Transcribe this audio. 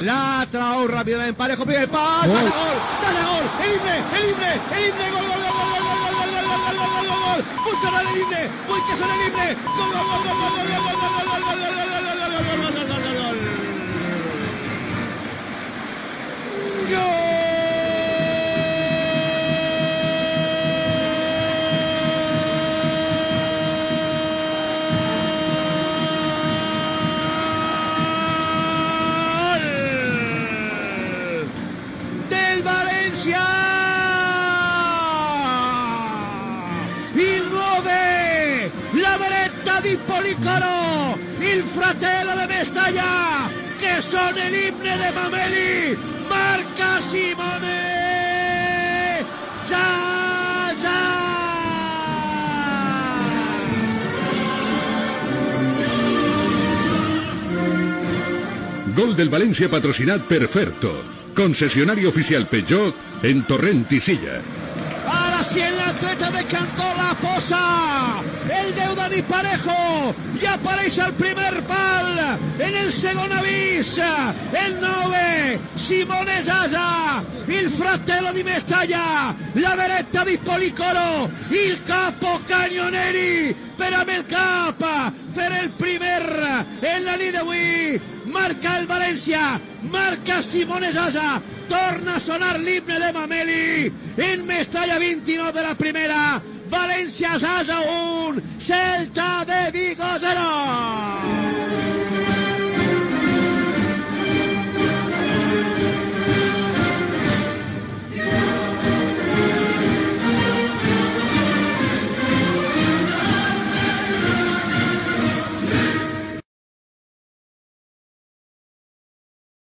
La traó rápidamente Parejo, pide el pase, gol, dale gol, el himne, gol, muy suena el himne, muy que suena el himne, del Valencia. Il 9, la Beretta di Policoro, il fratello de Mestalla, che sono l'imne de Mameli, marca Simone Zaza. Gol del Valencia patrocinat per Ferto, concesionario oficial Peugeot en Torrent i Silla. Ahora sí el atleta de Cantó la posa, el deuda di Parejo, y aparece al primer pal, en el segundo avís, el 9, Simone Zaza, il fratello di Mestalla, la Beretta di Policoro, il capo Cagnoneri, per Amelcap, per el primer, en la línea Wii, marca el Valencia, marca Simone Zaza, torna a sonar l'himne de Mameli, en Mestalla 29 de la primera, Valencia Zaza 1, Celta de